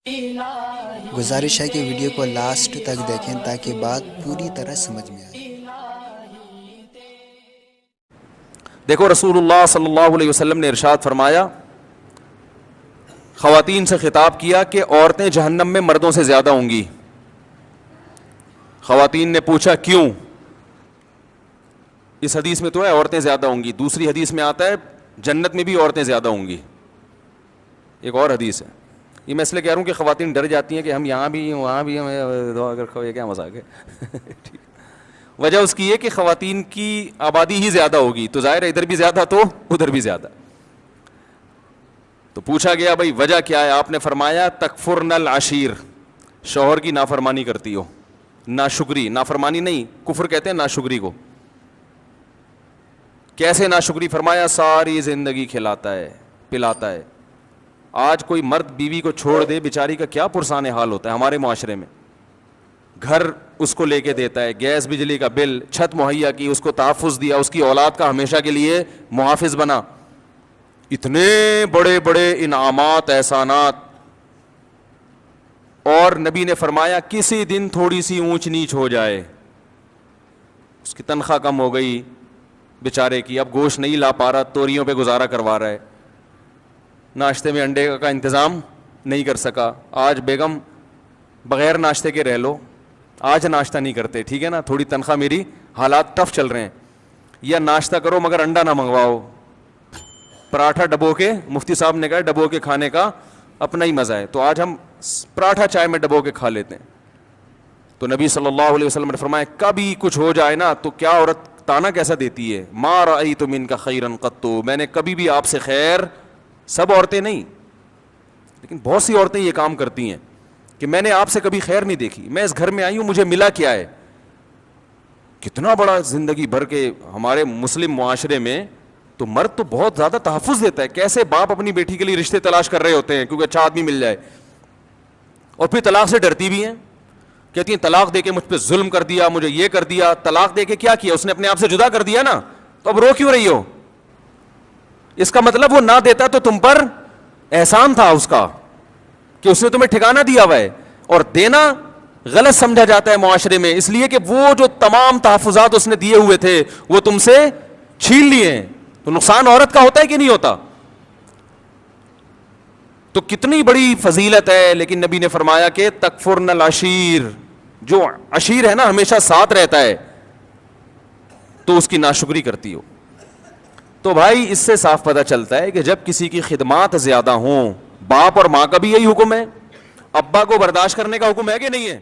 گزارش ہے کہ ویڈیو کو لاسٹ تک دیکھیں تاکہ بات پوری طرح سمجھ میں آئے۔ دیکھو رسول اللہ صلی اللہ علیہ وسلم نے ارشاد فرمایا، خواتین سے خطاب کیا کہ عورتیں جہنم میں مردوں سے زیادہ ہوں گی۔ خواتین نے پوچھا کیوں؟ اس حدیث میں تو ہے عورتیں زیادہ ہوں گی، دوسری حدیث میں آتا ہے جنت میں بھی عورتیں زیادہ ہوں گی، ایک اور حدیث ہے۔ یہ میں اس لیے کہہ رہا ہوں کہ خواتین ڈر جاتی ہیں کہ ہم یہاں بھی وہاں بھی ہم، یہ کیا مذاق ہے۔ وجہ اس کی ہے کہ خواتین کی آبادی ہی زیادہ ہوگی، تو ظاہر ہے ادھر بھی زیادہ تو ادھر بھی زیادہ۔ تو پوچھا گیا بھائی وجہ کیا ہے؟ آپ نے فرمایا تکفرن العشیر، شوہر کی نافرمانی کرتی ہو، ناشکری، نافرمانی نہیں کفر کہتے ہیں ناشکری کو۔ کیسے ناشکری؟ فرمایا ساری زندگی کھلاتا ہے پلاتا ہے۔ آج کوئی مرد بیوی کو چھوڑ دے، بیچاری کا کیا پرسان حال ہوتا ہے ہمارے معاشرے میں۔ گھر اس کو لے کے دیتا ہے، گیس بجلی کا بل، چھت مہیا کی، اس کو تحفظ دیا، اس کی اولاد کا ہمیشہ کے لیے محافظ بنا، اتنے بڑے بڑے انعامات احسانات، اور نبی نے فرمایا کسی دن تھوڑی سی اونچ نیچ ہو جائے، اس کی تنخواہ کم ہو گئی بیچارے کی، اب گوشت نہیں لا پا رہا، توریوں پہ گزارا کروا رہا ہے، ناشتے میں انڈے کا انتظام نہیں کر سکا، آج بیگم بغیر ناشتے کے رہ لو، آج ناشتہ نہیں کرتے، ٹھیک ہے نا، تھوڑی تنخواہ میری، حالات ٹف چل رہے ہیں، یا ناشتہ کرو مگر انڈا نہ منگواؤ، پراٹھا ڈبو کے، مفتی صاحب نے کہا ڈبو کے کھانے کا اپنا ہی مزہ ہے، تو آج ہم پراٹھا چائے میں ڈبو کے کھا لیتے ہیں۔ تو نبی صلی اللہ علیہ وسلم نے فرمایا کبھی کچھ ہو جائے نا تو کیا عورت تانا کیسا دیتی ہے، ما رأیت منک خیرا قط، میں نے کبھی بھی آپ سے خیر، سب عورتیں نہیں لیکن بہت سی عورتیں یہ کام کرتی ہیں کہ میں نے آپ سے کبھی خیر نہیں دیکھی، میں اس گھر میں آئی ہوں مجھے ملا کیا ہے۔ کتنا بڑا زندگی بھر کے ہمارے مسلم معاشرے میں تو مرد تو بہت زیادہ تحفظ دیتا ہے، کیسے باپ اپنی بیٹی کے لیے رشتے تلاش کر رہے ہوتے ہیں کیونکہ اچھا آدمی مل جائے، اور پھر طلاق سے ڈرتی بھی ہیں، کہتی ہیں طلاق دے کے مجھ پہ ظلم کر دیا، مجھے یہ کر دیا، طلاق دے کے کیا کیا؟ اس نے اپنے آپ سے جدا کر دیا نا، تو اب رو کیوں رہی ہو؟ اس کا مطلب وہ نہ دیتا تو تم پر احسان تھا اس کا کہ اس نے تمہیں ٹھکانہ دیا ہوا ہے، اور دینا غلط سمجھا جاتا ہے معاشرے میں، اس لیے کہ وہ جو تمام تحفظات اس نے دیے ہوئے تھے وہ تم سے چھین لیے ہیں، تو نقصان عورت کا ہوتا ہے کہ نہیں ہوتا؟ تو کتنی بڑی فضیلت ہے، لیکن نبی نے فرمایا کہ تکفرن العشیر، جو عشیر ہے نا ہمیشہ ساتھ رہتا ہے، تو اس کی ناشکری کرتی ہو۔ تو بھائی اس سے صاف پتہ چلتا ہے کہ جب کسی کی خدمات زیادہ ہوں، باپ اور ماں کا بھی یہی حکم ہے، ابا کو برداشت کرنے کا حکم ہے کہ نہیں ہے؟